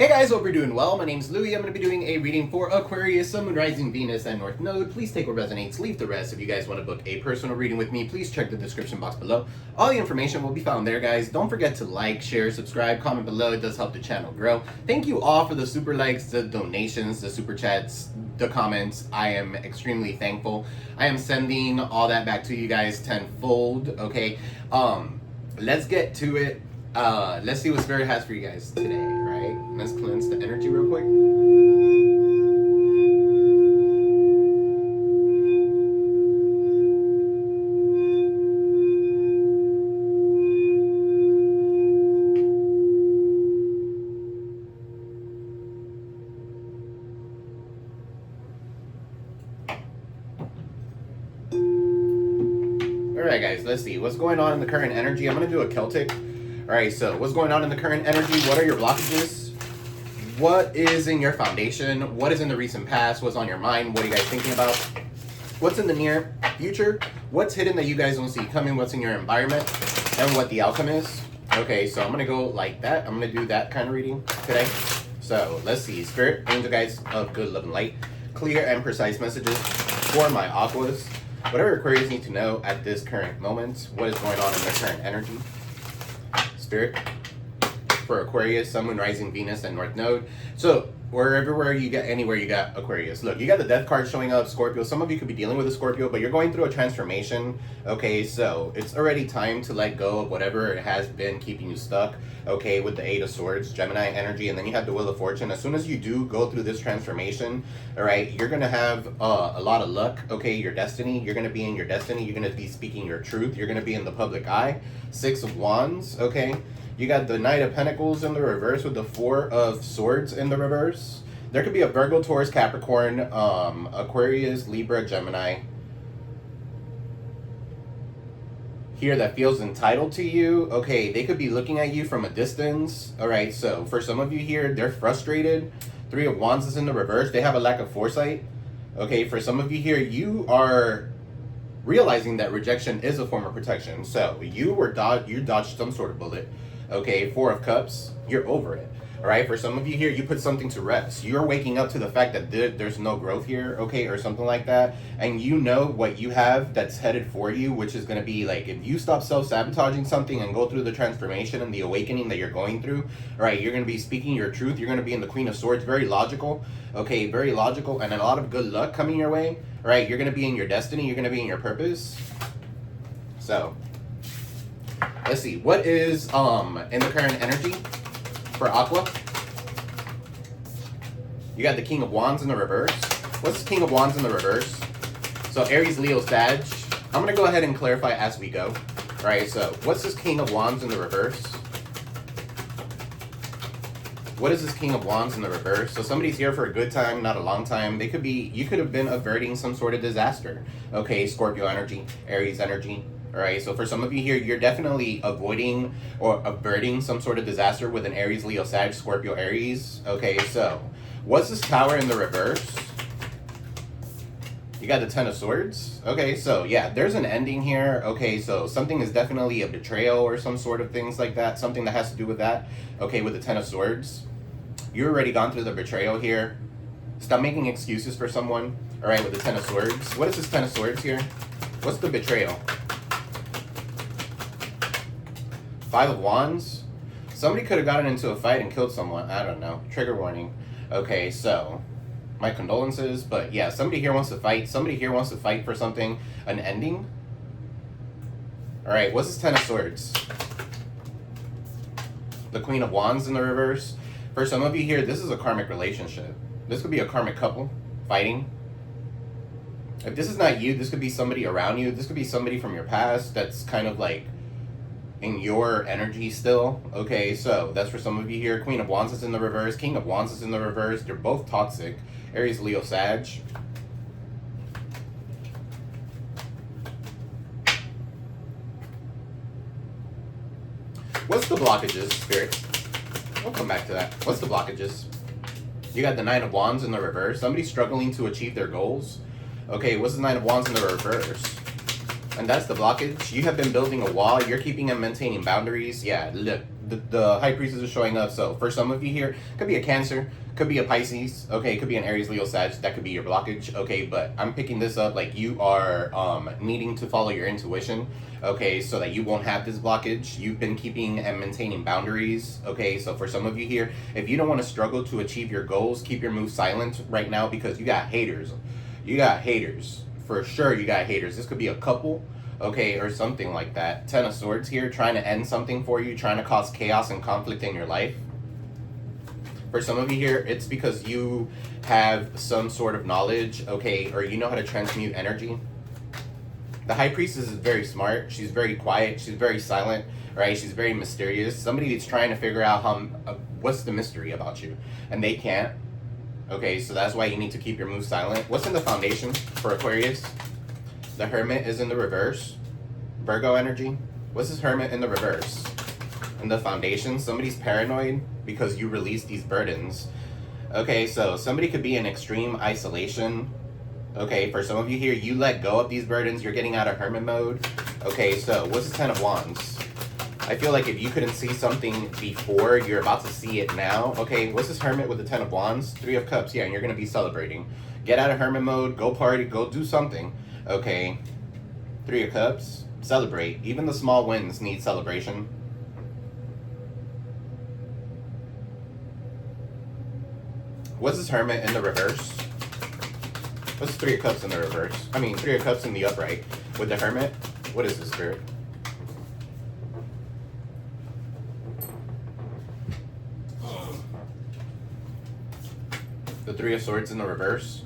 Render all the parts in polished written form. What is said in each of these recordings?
Hey guys, hope you're doing well. My name's Louie. I'm going to be doing a reading for Aquarius, Sun, Moon, Rising, Venus, and North Node. Please take what resonates, leave the rest. If you guys want to book a personal reading with me, please check the description box below. All the information will be found there, guys. Don't forget to like, share, subscribe, comment below. It does help the channel grow. Thank you all for the super likes, the donations, the super chats, the comments. I am extremely thankful. I am sending all that back to you guys tenfold, okay? Let's get to it. Let's see what Spirit has for you guys today, right? Let's cleanse the energy real quick. Alright guys, let's see. What's going on in the current energy? I'm going to do a Celtic. Alright, so what's going on in the current energy? What are your blockages? What is in your foundation? What is in the recent past? What's on your mind? What are you guys thinking about? What's in the near future? What's hidden that you guys don't see coming? What's in your environment? And what the outcome is? Okay, so I'm going to go like that. I'm going to do that kind of reading today. So let's see. Spirit, angel guides of good, love, and light. Clear and precise messages for my aquas. Whatever Aquarius need to know at this current moment. What is going on in their current energy? Spirit for Aquarius, Sun, Moon, Rising, Venus, and North Node. So everywhere you get, anywhere you got Aquarius. Look, you got the Death card showing up, Scorpio. Some of you could be dealing with a Scorpio, but you're going through a transformation. Okay, so it's already time to let go of whatever it has been keeping you stuck. Okay, with the Eight of Swords, Gemini energy, and then you have the Wheel of Fortune. As soon as you do go through this transformation, all right, you're gonna have a lot of luck. Okay, your destiny. You're gonna be in your destiny. You're gonna be speaking your truth. You're gonna be in the public eye. Six of Wands. Okay. You got the Knight of Pentacles in the reverse with the Four of Swords in the reverse. There could be a Virgo, Taurus, Capricorn, Aquarius, Libra, Gemini here that feels entitled to you. Okay, they could be looking at you from a distance. All right, so for some of you here, they're frustrated. Three of Wands is in the reverse. They have a lack of foresight. Okay, for some of you here, you are realizing that rejection is a form of protection. So you dodged some sort of bullet. Okay, Four of Cups, you're over it. All right, for some of you here, you put something to rest. You're waking up to the fact that there's no growth here, okay, or something like that. And you know what you have that's headed for you, which is going to be like, if you stop self-sabotaging something and go through the transformation and the awakening that you're going through, all right, you're going to be speaking your truth. You're going to be in the Queen of Swords, very logical, okay, very logical, and a lot of good luck coming your way. All right, you're going to be in your destiny. You're going to be in your purpose. So let's see, what is in the current energy for Aqua? You got the King of Wands in the reverse. What's the King of Wands in the reverse? So Aries, Leo, Sag. I'm gonna go ahead and clarify as we go. All right, so what's this King of Wands in the reverse? What is this King of Wands in the reverse? So somebody's here for a good time, not a long time. They could be, you could have been averting some sort of disaster. Okay, Scorpio energy, Aries energy. All right, so for some of you here, you're definitely avoiding or averting some sort of disaster with an Aries, Leo, Sag, Scorpio, Aries. Okay, so what's this Tower in the reverse? You got the Ten of Swords. Okay, so yeah, there's an ending here. Okay, so something is definitely a betrayal or some sort of things like that. Something that has to do with that. Okay, with the Ten of Swords. You've already gone through the betrayal here. Stop making excuses for someone. All right, with the Ten of Swords. What is this Ten of Swords here? What's the betrayal? Five of Wands. Somebody could have gotten into a fight and killed someone. I don't know. Trigger warning. Okay, so my condolences. But yeah, somebody here wants to fight. Somebody here wants to fight for something. An ending. All right, what's this Ten of Swords? The Queen of Wands in the reverse. For some of you here, this is a karmic relationship. This could be a karmic couple fighting. If this is not you, this could be somebody around you. This could be somebody from your past that's kind of like in your energy still. Okay, so that's for some of you here. Queen of Wands is in the reverse. King of Wands is in the reverse. They're both toxic. Aries, Leo, Sag. What's the blockages, Spirit? We'll come back to that. What's the blockages? You got the Nine of Wands in the reverse. Somebody's struggling to achieve their goals. Okay, what's the Nine of Wands in the reverse? And that's the blockage. You have been building a wall. You're keeping and maintaining boundaries. Yeah, look, the High Priestess is showing up. So for some of you here, could be a Cancer, could be a Pisces, okay, could be an Aries, Leo, Sag. That could be your blockage, okay. But I'm picking this up like you are needing to follow your intuition, okay, so that you won't have this blockage. You've been keeping and maintaining boundaries, okay. So for some of you here, if you don't want to struggle to achieve your goals, keep your moves silent right now, because you got haters. You got haters. For sure you got haters. This could be a couple, okay, or something like that. Ten of Swords here, trying to end something for you, trying to cause chaos and conflict in your life. For some of you here, it's because you have some sort of knowledge, okay, or you know how to transmute energy. The High Priestess is very smart. She's very quiet. She's very silent, right? She's very mysterious. Somebody that's trying to figure out what's the mystery about you, and they can't. Okay, so that's why you need to keep your moves silent. What's in the foundation for Aquarius? The Hermit is in the reverse. Virgo energy. What's this Hermit in the reverse? In the foundation, somebody's paranoid because you release these burdens. Okay, so somebody could be in extreme isolation. Okay, for some of you here, you let go of these burdens. You're getting out of Hermit mode. Okay, so what's the Ten of Wands? I feel like if you couldn't see something before, you're about to see it now. Okay, what's this Hermit with the Ten of Wands? Three of Cups, yeah, and you're going to be celebrating. Get out of Hermit mode, go party, go do something. Okay, Three of Cups, celebrate. Even the small wins need celebration. What's this Hermit in the reverse? What's Three of Cups in the reverse? I mean, Three of Cups in the upright. With the Hermit, what is this, Spirit? The Three of Swords in the reverse.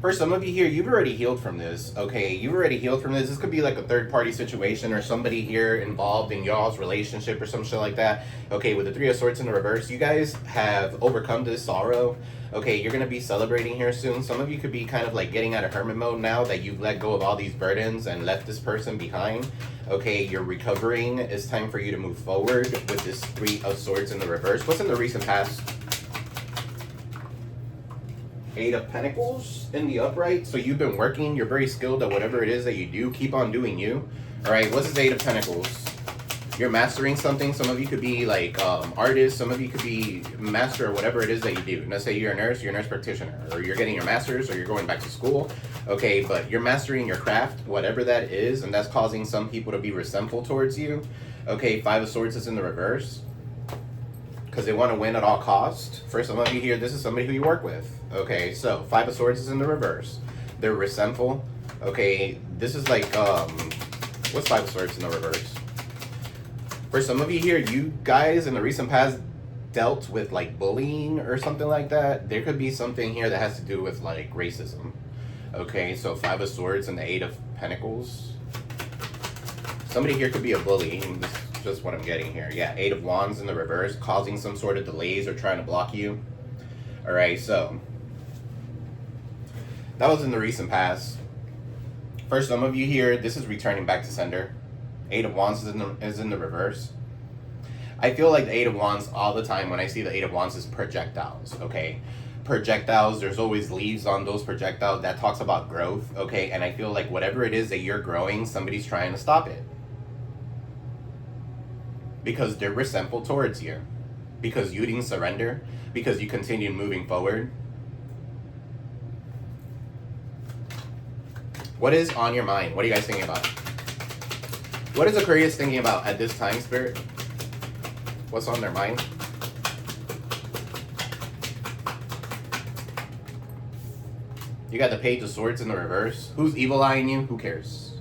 For some of you here, you've already healed from this, okay? You've already healed from this. This could be like a third-party situation or somebody here involved in y'all's relationship or some shit like that. Okay, with the Three of Swords in the reverse, you guys have overcome this sorrow. Okay, you're going to be celebrating here soon. Some of you could be kind of like getting out of Hermit mode now that you've let go of all these burdens and left this person behind. Okay, you're recovering. It's time for you to move forward with this Three of Swords in the reverse. What's in the recent past? Eight of Pentacles in the upright. So you've been working. You're very skilled at whatever it is that you do. Keep on doing you. All right, what's this Eight of Pentacles? You're mastering something. Some of you could be like artists. Some of you could be master of whatever it is that you do. Let's say you're a nurse practitioner, or you're getting your master's, or you're going back to school. Okay, but you're mastering your craft, whatever that is, and that's causing some people to be resentful towards you. Okay, Five of Swords is in the reverse because they want to win at all costs. For some of you here, this is somebody who you work with. Okay, so Five of Swords is in the reverse. They're resentful. Okay, this is like, what's Five of Swords in the reverse? For some of you here, you guys in the recent past dealt with like bullying or something like that. There could be something here that has to do with like racism. Okay, so Five of Swords and the Eight of Pentacles. Somebody here could be a bully. This is just what I'm getting here. Yeah, Eight of Wands in the reverse, causing some sort of delays or trying to block you. All right, so that was in the recent past. For some of you here, this is returning back to sender. Eight of Wands is in the reverse. I feel like the Eight of Wands all the time when I see the Eight of Wands is projectiles, okay? Projectiles, there's always leaves on those projectiles. That talks about growth, okay? And I feel like whatever it is that you're growing, somebody's trying to stop it. Because they're resentful towards you. Because you didn't surrender. Because you continued moving forward. What is on your mind? What are you guys thinking about? What is Aquarius thinking about at this time, Spirit? What's on their mind? You got the Page of Swords in the reverse. Who's evil eyeing you? Who cares?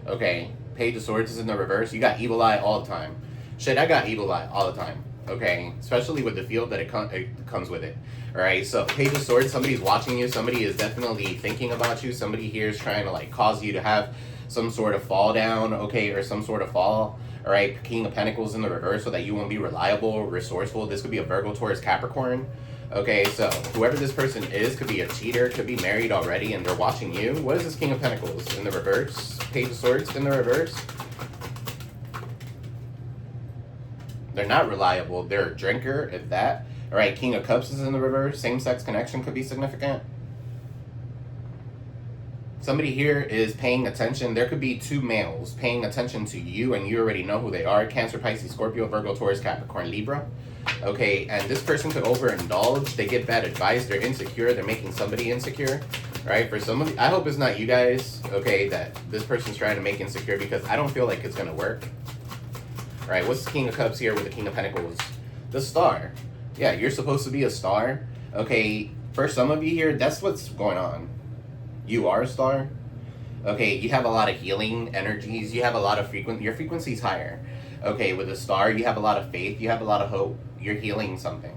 Okay, Page of Swords is in the reverse. You got evil eye all the time. Shit, I got evil eye all the time. Okay, especially with the field that it comes with it. All right, so Page of Swords, somebody's watching you. Somebody is definitely thinking about you. Somebody here is trying to like cause you to have some sort of fall down, okay, or some sort of fall. All right, King of Pentacles in the reverse so that you won't be reliable, resourceful. This could be a Virgo, Taurus, Capricorn. Okay, so whoever this person is could be a cheater, could be married already, and they're watching you. What is this King of Pentacles in the reverse? Page of Swords in the reverse. They're not reliable. They're a drinker, if that. All right, King of Cups is in the reverse. Same-sex connection could be significant. Somebody here is paying attention. There could be two males paying attention to you, and you already know who they are. Cancer, Pisces, Scorpio, Virgo, Taurus, Capricorn, Libra. Okay, and this person could overindulge. They get bad advice. They're insecure. They're making somebody insecure. Right? For some of you, I hope it's not you guys, okay, that this person's trying to make insecure, because I don't feel like it's going to work. Right? What's the King of Cups here with the King of Pentacles? The Star. Yeah, you're supposed to be a star. Okay, for some of you here, that's what's going on. You are a star. Okay, you have a lot of healing energies. You have a lot of your frequency's higher. Okay, with a star, you have a lot of faith. You have a lot of hope. You're healing something.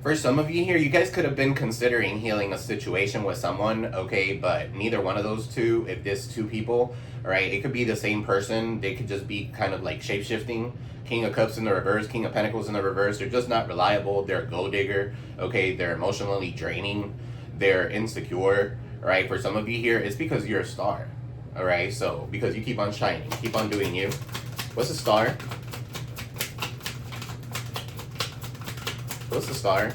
For some of you here, you guys could have been considering healing a situation with someone, okay, but neither one of those two, if there's two people, all right, it could be the same person. They could just be kind of like shape-shifting. King of Cups in the reverse, King of Pentacles in the reverse. They're just not reliable. They're a gold digger, okay? They're emotionally draining. They're insecure, right? For some of you here, it's because you're a star, all right? So, because you keep on shining, keep on doing you. What's a star? What's the Star?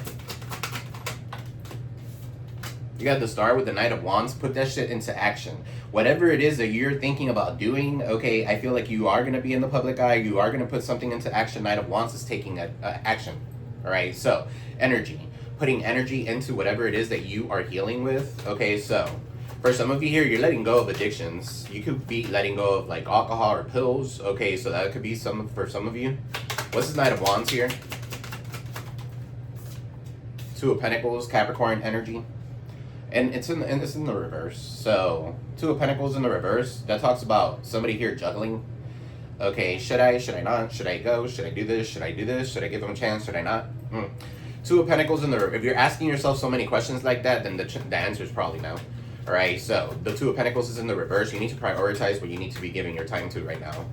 You got the Star with the Knight of Wands. Put that shit into action. Whatever it is that you're thinking about doing, okay, I feel like you are going to be in the public eye. You are going to put something into action. Knight of Wands is taking action. All right, so energy. Putting energy into whatever it is that you are healing with. Okay, so for some of you here, you're letting go of addictions. You could be letting go of like alcohol or pills. Okay, so that could be for some of you. What's the Knight of Wands here? Two of Pentacles, Capricorn energy, and it's in the reverse. So Two of Pentacles in the reverse, that talks about somebody here juggling. Okay, should I not? Should I go? Should I do this? Should I do this? Should I give them a chance? Should I not? Two of Pentacles in the, if you're asking yourself so many questions like that, then the answer is probably no. All right, so the Two of Pentacles is in the reverse. You need to prioritize what you need to be giving your time to right now.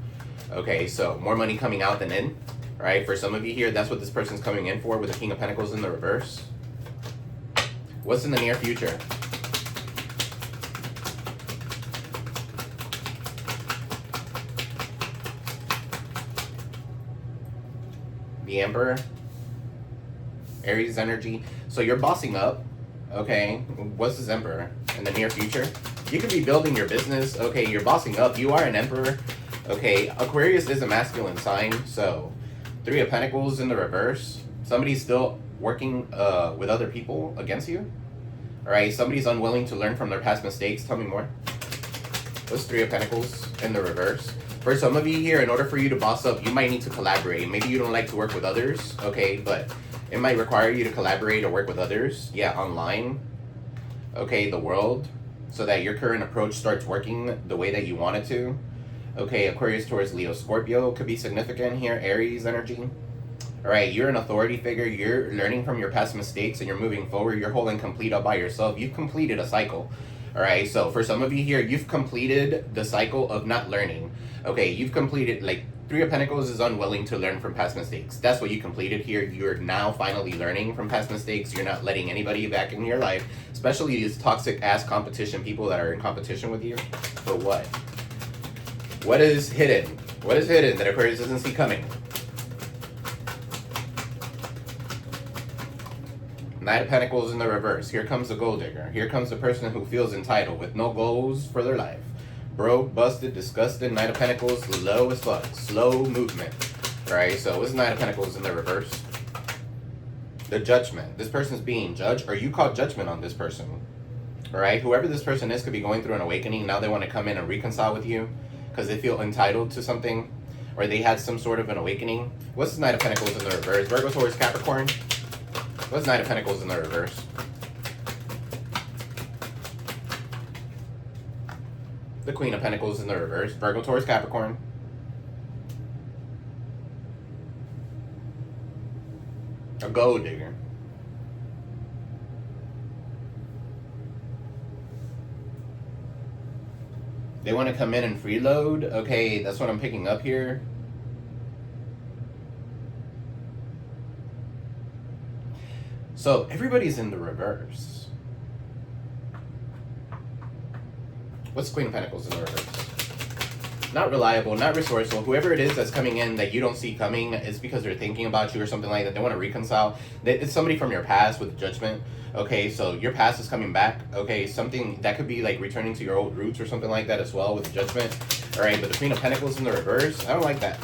Okay, so more money coming out than in. All right, for some of you here, that's what this person's coming in for with the King of Pentacles in the reverse. What's in the near future? The Emperor. Aries energy. So you're bossing up. Okay. What's this Emperor in the near future? You could be building your business. Okay. You're bossing up. You are an Emperor. Okay. Aquarius is a masculine sign. So Three of Pentacles in the reverse. Somebody's still working with other people against you. All right, somebody's unwilling to learn from their past mistakes. Tell me more. What's Three of Pentacles in the reverse? For some of you here, in order for you to boss up, you might need to collaborate. Maybe you don't like to work with others, okay, but it might require you to collaborate or work with others. Yeah, online. Okay, the world, so that your current approach starts working the way that you want it to. Okay, Aquarius, Taurus, Leo, Scorpio could be significant here. Aries energy. All right, you're an authority figure. You're learning from your past mistakes and you're moving forward. You're holding complete up by yourself. You've completed a cycle. All right, so for some of you here, you've completed the cycle of not learning. Okay, you've completed, like, Three of Pentacles is unwilling to learn from past mistakes. That's what you completed here. You're now finally learning from past mistakes. You're not letting anybody back in your life, especially these toxic-ass competition people that are in competition with you. For what? What is hidden? What is hidden that Aquarius doesn't see coming? Knight of Pentacles in the reverse. Here comes the gold digger. Here comes the person who feels entitled with no goals for their life. Broke, busted, disgusted. Knight of Pentacles, low as fuck. Slow movement. Right? So what's Knight of Pentacles in the reverse? The judgment. This person's being judged, or you call judgment on this person. Alright? Whoever this person is could be going through an awakening. Now they want to come in and reconcile with you because they feel entitled to something, or they had some sort of an awakening. What's the Knight of Pentacles in the reverse? Virgo, Taurus, Capricorn. What's Knight of Pentacles in the reverse? The Queen of Pentacles in the reverse. Virgo, Taurus, Capricorn. A gold digger. They want to come in and freeload. Okay, that's what I'm picking up here. So everybody's in the reverse. What's Queen of Pentacles in the reverse? not reliable, not resourceful. Whoever it is that's coming in that you don't see coming, is because they're thinking about you or something like that. They want to reconcile. It's somebody from your past with judgment. Okay, so your past is coming back. Okay, something that could be like returning to your old roots or something like that as well with judgment. All right, but the Queen of Pentacles in the reverse, I don't like that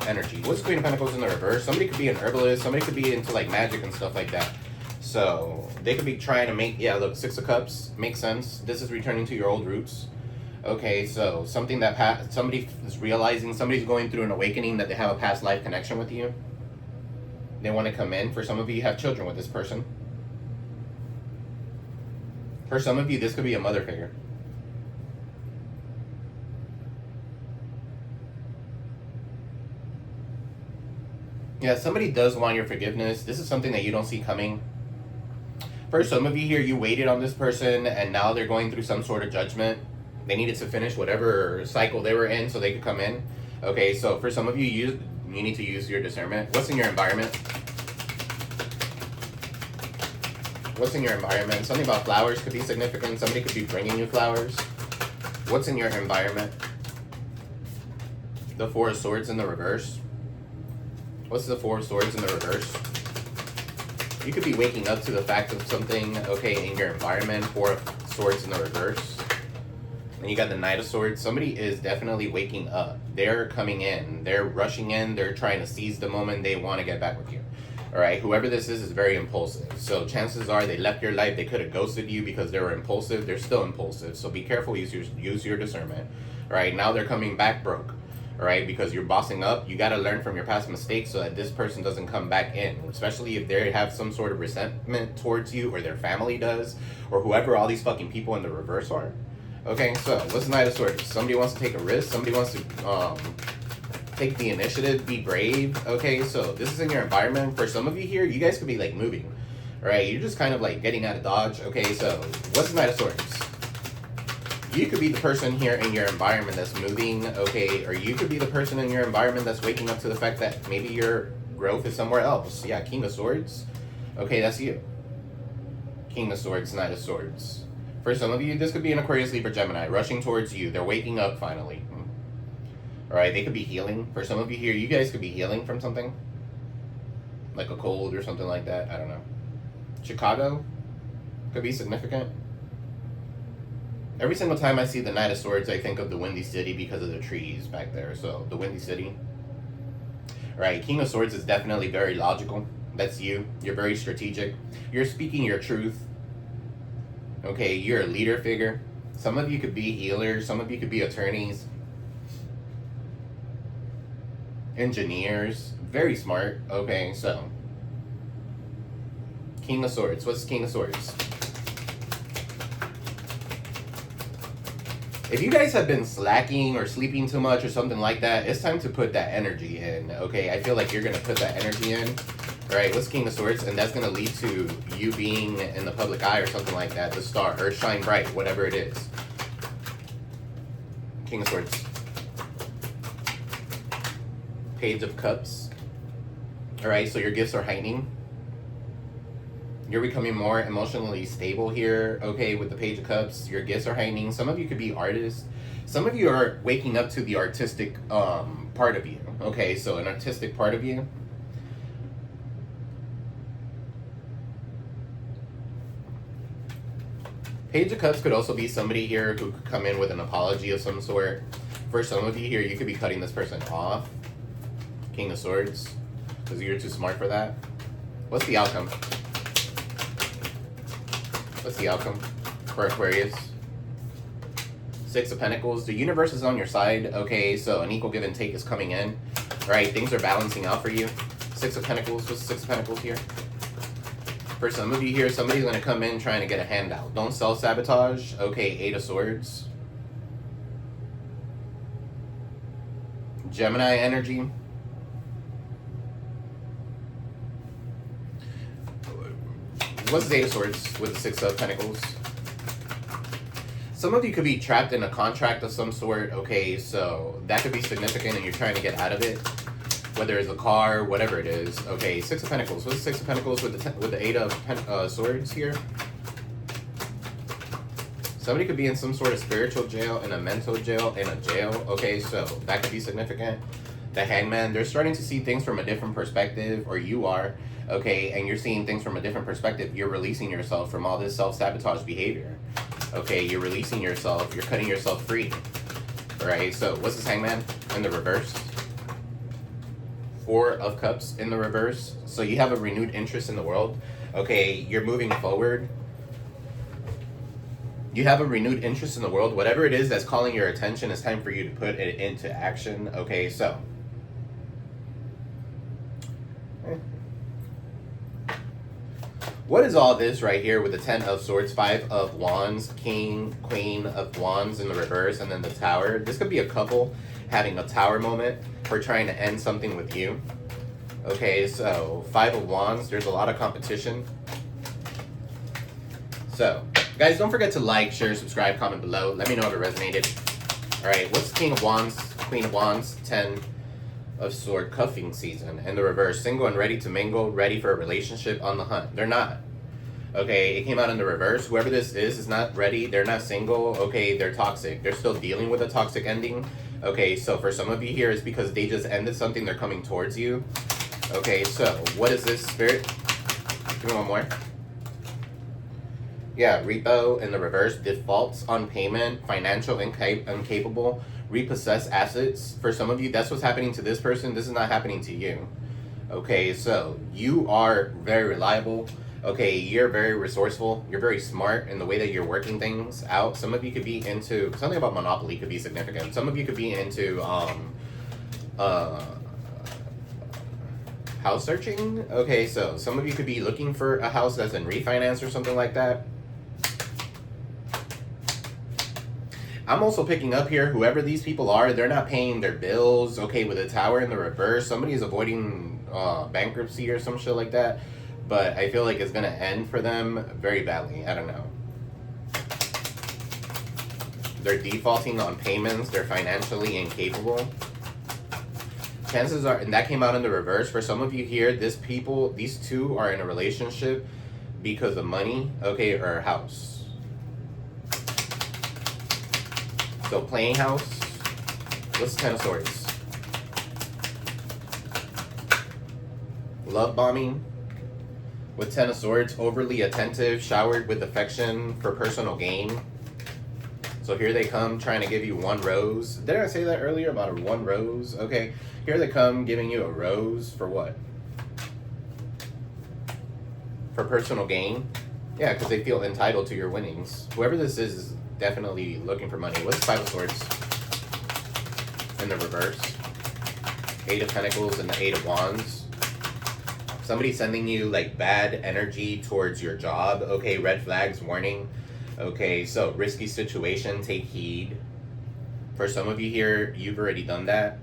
energy. What's Queen of Pentacles in the reverse? Somebody could be an herbalist. Somebody could be into like magic and stuff like that. So they could be trying to make, yeah, look, Six of Cups makes sense. This is returning to your old roots. Okay, so something that somebody is realizing, somebody's going through an awakening that they have a past life connection with you. They want to come in. For some of you, you have children with this person. For some of you, this could be a mother figure. Yeah, somebody does want your forgiveness. This is something that you don't see coming. For some of you here, you waited on this person and now they're going through some sort of judgment. They needed to finish whatever cycle they were in so they could come in. Okay, so for some of you, you need to use your discernment. What's in your environment? What's in your environment? Something about flowers could be significant. Somebody could be bringing you flowers. What's in your environment? The Four of Swords in the reverse. What's the Four of Swords in the reverse? You could be waking up to the fact of something, okay, in your environment. Four of Swords in the reverse. And you got the Knight of Swords. Somebody is definitely waking up. They're coming in. They're rushing in. They're trying to seize the moment. They want to get back with you. All right, whoever this is very impulsive. So chances are they left your life. They could have ghosted you because they were impulsive. They're still impulsive. So be careful. Use your discernment. All right, now they're coming back broke. All right, because you're bossing up. You got to learn from your past mistakes so that this person doesn't come back in. Especially if they have some sort of resentment towards you, or their family does, or whoever all these fucking people in the reverse are. Okay, so what's the Knight of Swords? Somebody wants to take a risk. Somebody wants to take the initiative, be brave. Okay, so this is in your environment. For some of you here, you guys could be like moving. All right, you're just kind of like getting out of Dodge. Okay, so what's the Knight of Swords? You could be the person here in your environment that's moving. Okay, or you could be the person in your environment that's waking up to the fact that maybe your growth is somewhere else. Yeah, King of Swords. Okay, that's you. King of Swords, Knight of Swords. For some of you, this could be an Aquarius, Libra, Gemini, rushing towards you. They're waking up finally. All right, they could be healing. For some of you here, you guys could be healing from something. Like a cold or something like that. I don't know. Chicago could be significant. Every single time I see the Knight of Swords, I think of the Windy City because of the trees back there. So, the Windy City. All right, King of Swords is definitely very logical. That's you. You're very strategic. You're speaking your truth. Okay, you're a leader figure. Some of you could be healers. Some of you could be attorneys. Engineers. Very smart. Okay, so. King of Swords. What's King of Swords? If you guys have been slacking or sleeping too much or something like that, it's time to put that energy in. Okay, I feel like you're going to put that energy in. Alright, what's King of Swords? And that's going to lead to you being in the public eye or something like that. The star, or shine bright, whatever it is. King of Swords. Page of Cups. Alright, so your gifts are heightening. You're becoming more emotionally stable here. Okay, with the Page of Cups, your gifts are heightening. Some of you could be artists. Some of you are waking up to the artistic part of you. Okay, so an artistic part of you. Page of Cups could also be somebody here who could come in with an apology of some sort. For some of you here, you could be cutting this person off. King of Swords, because you're too smart for that. What's the outcome? What's the outcome for Aquarius? Six of Pentacles. The universe is on your side. Okay, so an equal give and take is coming in. Right, things are balancing out for you. Six of Pentacles. What's the Six of Pentacles here? For some of you here, somebody's going to come in trying to get a handout. Don't self-sabotage. Okay, Eight of Swords. Gemini energy. What's the Eight of Swords with the Six of Pentacles? Some of you could be trapped in a contract of some sort. Okay, so that could be significant and you're trying to get out of it. Whether it's a car, whatever it is. Okay, Six of Pentacles. What's the Six of Pentacles with the Eight of Swords here? Somebody could be in some sort of spiritual jail, in a mental jail, in a jail. Okay, so that could be significant. The Hangman, they're starting to see things from a different perspective, or you are, okay, and you're seeing things from a different perspective. You're releasing yourself from all this self-sabotage behavior. Okay, you're releasing yourself, you're cutting yourself free. Alright, so what's this Hangman in the reverse? Four of Cups in the reverse. So you have a renewed interest in the world. Okay, you're moving forward. You have a renewed interest in the world. Whatever it is that's calling your attention, it's time for you to put it into action. Okay, so. What is all this right here with the 10 of Swords, 5 of Wands, King, Queen of Wands in the reverse, and then the Tower? This could be a couple having a Tower moment for trying to end something with you. Okay, so 5 of Wands, there's a lot of competition. So, guys, don't forget to like, share, subscribe, comment below. Let me know if it resonated. Alright, what's King of Wands, Queen of Wands, 10 of Sword, cuffing season, and the reverse, single and ready to mingle, ready for a relationship, on the hunt. They're not. Okay, it came out in the reverse. Whoever this is not ready. They're not single. Okay, they're toxic. They're still dealing with a toxic ending. Okay, so for some of you here, it's because they just ended something. They're coming towards you. Okay, so what is this, Spirit? Give me one more. Yeah, repo in the reverse, defaults on payment, financial incapable, repossess assets. For some of you, that's what's happening to this person. This is not happening to you. Okay, so you are very reliable. Okay, you're very resourceful. You're very smart in the way that you're working things out. Some of you could be into, something about Monopoly could be significant. Some of you could be into house searching. Okay, so some of you could be looking for a house that's in refinance or something like that. I'm also picking up here, whoever these people are, they're not paying their bills. Okay, with a Tower in the reverse, somebody is avoiding bankruptcy or some shit like that. But I feel like it's going to end for them very badly. I don't know. They're defaulting on payments. They're financially incapable. Chances are, and that came out in the reverse. For some of you here, these two are in a relationship because of money, okay, or a house. So playing house, what's 10 of Swords? Love bombing with 10 of Swords, overly attentive, showered with affection for personal gain. So here they come trying to give you one rose. Did I say that earlier about a one rose? Okay, here they come giving you a rose for what? For personal gain? Yeah, because they feel entitled to your winnings. Whoever this is definitely looking for money. What's 5 of Swords in the reverse? 8 of Pentacles and the 8 of Wands. Somebody sending you like bad energy towards your job. Okay, red flags, warning. Okay, so risky situation, take heed. For some of you here, you've already done that.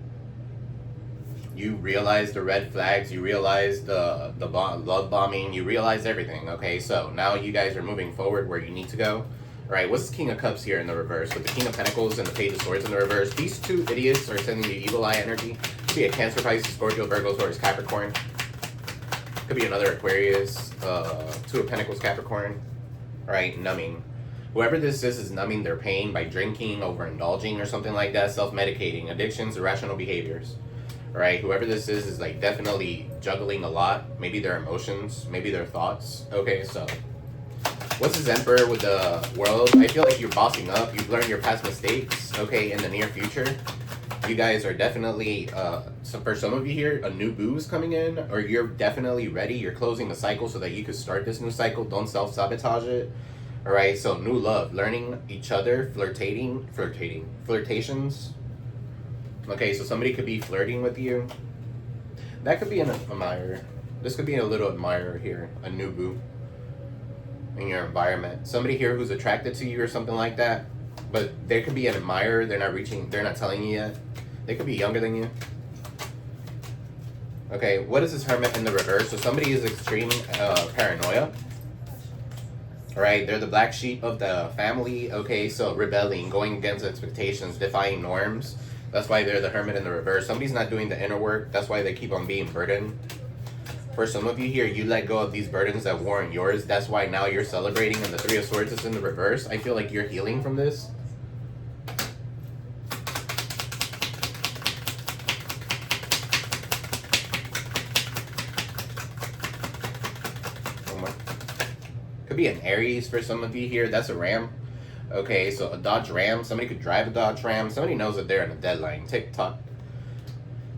You realize the red flags, you realize the love bombing, you realize everything. Okay, so now you guys are moving forward where you need to go. Alright, what's the King of Cups here in the reverse? With the King of Pentacles and the Page of Swords in the reverse. These two idiots are sending you evil eye energy. Could be a Cancer, Pisces, Scorpio, Virgo, Taurus, Capricorn. Could be another Aquarius. 2 of Pentacles, Capricorn. Alright, numbing. Whoever this is numbing their pain by drinking, overindulging, or something like that. Self-medicating. Addictions, irrational behaviors. Alright, whoever this is like definitely juggling a lot. Maybe their emotions, maybe their thoughts. Okay, so what's this Emperor with the World? I feel like you're bossing up. You've learned your past mistakes, okay, in the near future. You guys are definitely, so for some of you here, a new boo is coming in, or you're definitely ready. You're closing the cycle so that you could start this new cycle. Don't self-sabotage it. Alright, so new love. Learning each other, flirtations. Okay, so somebody could be flirting with you. That could be an admirer. This could be a little admirer here, a new boo in your environment. Somebody here who's attracted to you or something like that. But there could be an admirer, they're not telling you yet. They could be younger than you. Okay, what is this Hermit in the reverse? So somebody is extreme paranoia. Alright, they're the black sheep of the family. Okay, so rebelling, going against expectations, defying norms. That's why they're the Hermit in the reverse. Somebody's not doing the inner work. That's why they keep on being burdened. For some of you here, you let go of these burdens that weren't yours. That's why now you're celebrating, and the Three of Swords is in the reverse. I feel like you're healing from this. Could be an Aries for some of you here. That's a Ram. Okay, so a Dodge Ram. Somebody could drive a Dodge Ram. Somebody knows that they're in a deadline. TikTok.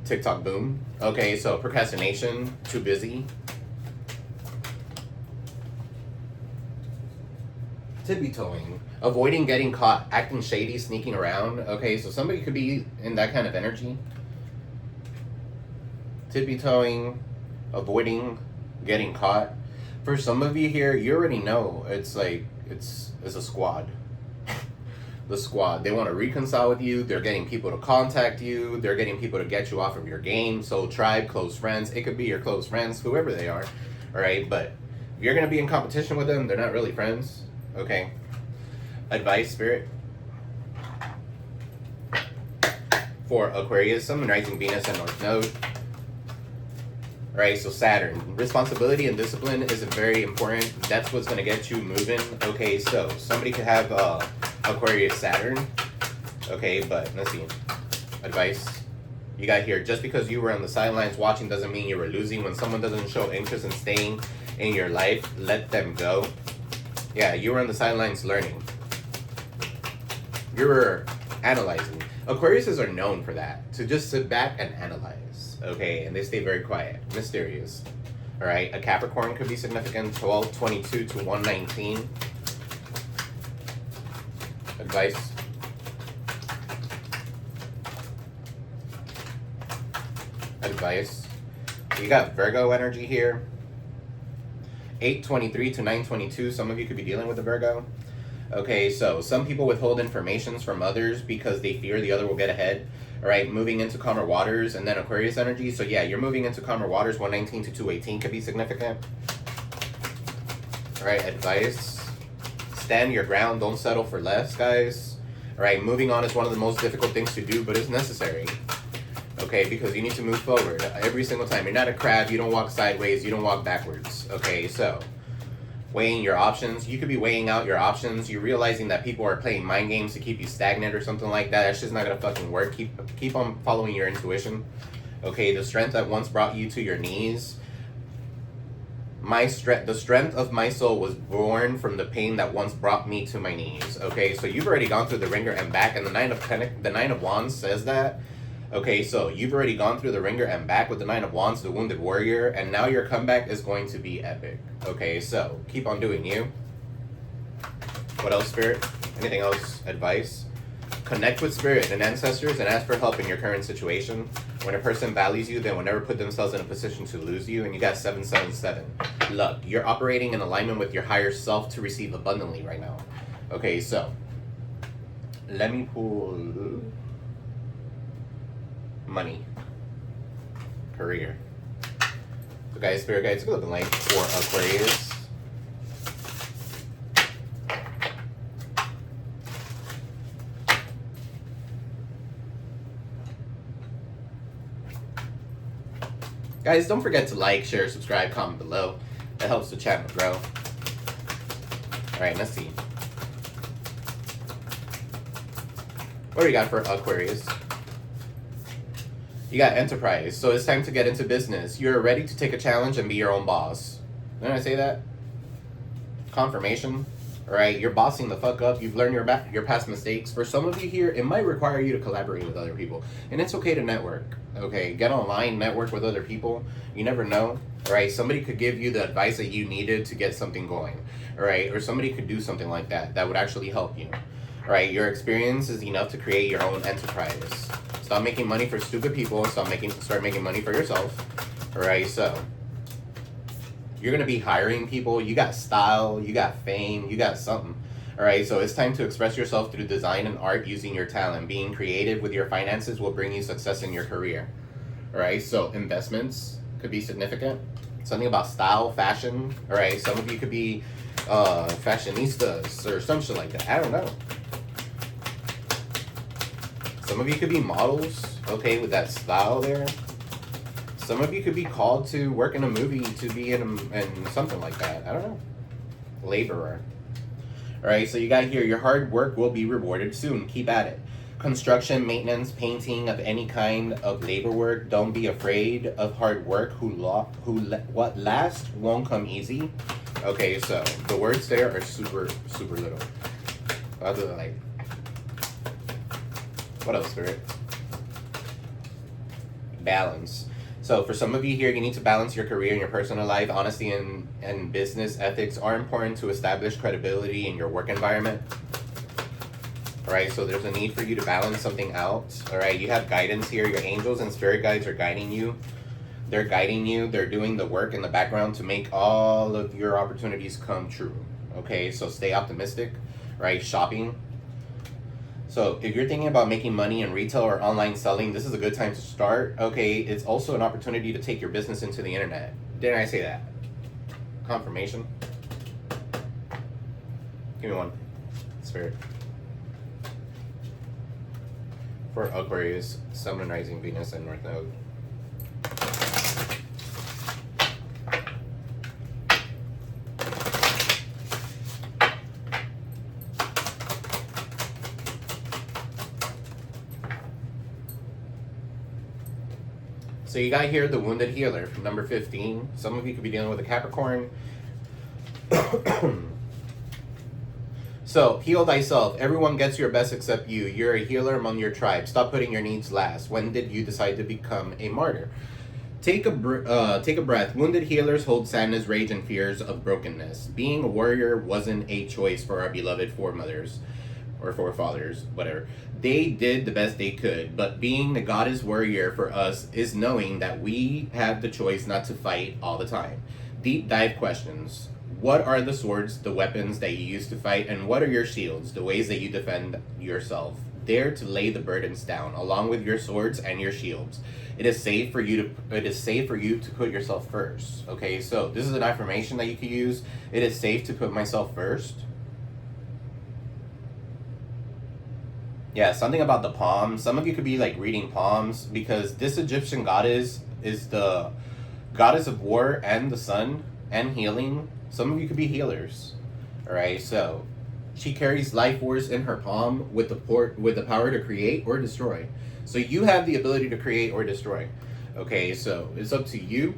TikTok boom. Okay, so procrastination. Too busy. Tippy-toeing. Avoiding getting caught. Acting shady. Sneaking around. Okay, so somebody could be in that kind of energy. Tippy-toeing. Avoiding getting caught. For some of you here, you already know it's like it's a squad. The squad. They want to reconcile with you. They're getting people to contact you. They're getting people to get you off of your game. So tribe, close friends. It could be your close friends, whoever they are. All right, but if you're gonna be in competition with them, they're not really friends. Okay. Advice, Spirit. For Aquarius, Sun, Moon, Rising, Venus, and North Node. Right, so Saturn. Responsibility and discipline is very important. That's what's going to get you moving. Okay, so somebody could have Aquarius Saturn. Okay, but let's see. Advice. You got here, just because you were on the sidelines watching doesn't mean you were losing. When someone doesn't show interest in staying in your life, let them go. Yeah, you were on the sidelines learning. You were analyzing. Aquariuses are known for that, to just sit back and analyze. Okay, and they stay very quiet, mysterious. All right, a Capricorn could be significant. 1222 to 119. Advice. Advice. You got Virgo energy here. 823 to 922. Some of you could be dealing with a Virgo. Okay, so some people withhold informations from others because they fear the other will get ahead. All right, moving into calmer waters, and then Aquarius energy. So yeah, you're moving into calmer waters. 119 to 218 could be significant. All right, advice. Stand your ground. Don't settle for less, guys. All right, moving on is one of the most difficult things to do, but it's necessary. Okay, because you need to move forward every single time. You're not a crab. You don't walk sideways. You don't walk backwards. Okay, so weighing your options. You could be weighing out your options. You're realizing that people are playing mind games to keep you stagnant or something like that. That's just not gonna fucking work. Keep on following your intuition. Okay, the strength that once brought you to your knees. The strength of my soul was born from the pain that once brought me to my knees. Okay, so you've already gone through the ringer and back, and the Nine of Wands says that. Okay, so you've already gone through the ringer and back with the Nine of Wands, the Wounded Warrior, and now your comeback is going to be epic. Okay, so keep on doing you. What else, Spirit? Anything else? Advice? Connect with Spirit and ancestors and ask for help in your current situation. When a person values you, they will never put themselves in a position to lose you, and you got 777. Luck. You're operating in alignment with your higher self to receive abundantly right now. Okay, so let me pull money, career. So guys, Spirit guides, take a look at the link for Aquarius. Guys, don't forget to like, share, subscribe, comment below. That helps the channel grow. Alright, let's see. What do we got for Aquarius? You got enterprise, so it's time to get into business. You're ready to take a challenge and be your own boss. Didn't I say that? Confirmation. Alright, you're bossing the fuck up. You've learned your past mistakes. For some of you here, it might require you to collaborate with other people. And it's okay to network. Okay, get online, network with other people. You never know. Alright, somebody could give you the advice that you needed to get something going. Alright, or somebody could do something like that that would actually help you. Alright, your experience is enough to create your own enterprise. Stop making money for stupid people and start making money for yourself. Alright, so you're gonna be hiring people. You got style, you got fame, you got something. Alright, so it's time to express yourself through design and art using your talent. Being creative with your finances will bring you success in your career. Alright, so investments could be significant. Something about style, fashion. Alright, some of you could be fashionistas or some shit like that. I don't know. Some of you could be models, okay, with that style there. Some of you could be called to work in a movie, to be in something like that. I don't know. Laborer. All right, so you got here, your hard work will be rewarded soon. Keep at it. Construction, maintenance, painting of any kind of labor work. Don't be afraid of hard work. What lasts won't come easy. Okay, so the words there are super, super little. Other than like, what else, Spirit? Balance. So for some of you here, you need to balance your career and your personal life. Honesty and business ethics are important to establish credibility in your work environment. All right, so there's a need for you to balance something out. All right, you have guidance here. Your angels and spirit guides are guiding you. They're guiding you. They're doing the work in the background to make all of your opportunities come true. Okay, so stay optimistic, right? Shopping. So if you're thinking about making money in retail or online selling, this is a good time to start. Okay, it's also an opportunity to take your business into the internet. Didn't I say that? Confirmation. Give me one. Spirit. For Aquarius, Sun and Rising Venus and North Node. So you got here the Wounded Healer from number 15. Some of you could be dealing with a Capricorn. So, heal thyself. Everyone gets your best except you. You're a healer among your tribe. Stop putting your needs last. When did you decide to become a martyr? Take a breath. Wounded healers hold sadness, rage, and fears of brokenness. Being a warrior wasn't a choice for our beloved foremothers. Or forefathers, whatever. They did the best they could, but being the goddess warrior for us is knowing that we have the choice not to fight all the time. Deep dive questions. What are the swords, the weapons that you use to fight, and what are your shields, the ways that you defend yourself? Dare to lay the burdens down, along with your swords and your shields. It is safe for you to put yourself first. Okay, so this is an affirmation that you can use. It is safe to put myself first. Yeah, something about the palms. Some of you could be like reading palms because this Egyptian goddess is the goddess of war and the sun and healing. Some of you could be healers. All right, so she carries life force in her palm with the power to create or destroy. So you have the ability to create or destroy. Okay, so it's up to you.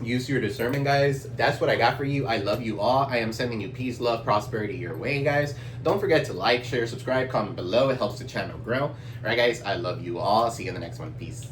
Use your discernment, guys. That's what I got for you. I love you all. I am sending you peace, love, prosperity your way, guys. Don't forget to like, share, subscribe, comment below. It helps the channel grow. All right, guys, I love you all. See you in the next one. Peace.